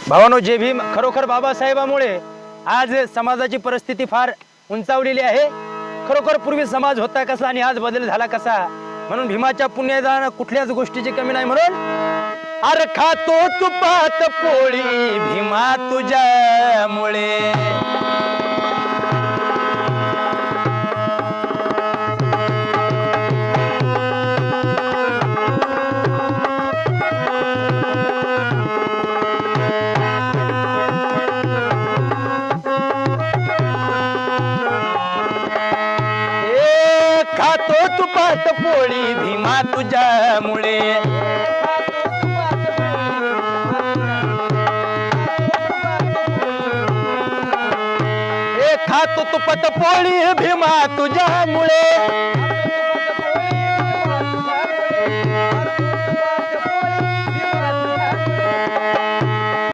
भावानो, जय भीम. खरोखर बाबासाहेबांमुळे आज समाजाची परिस्थिती फार उंचावलेली आहे. खरोखर पूर्वी समाज होता कसा आणि आज बदल झाला कसा, म्हणून भीमाच्या पुण्याला कुठल्याच गोष्टीची कमी नाही. म्हणून अरे खातो तुपात पोळी भीमा तुझ्यामुळे. खातो तुपात पोळी भीमा तुझ्यामुळे. खातो तुपात पोळी भीमा तुझ्यामुळे.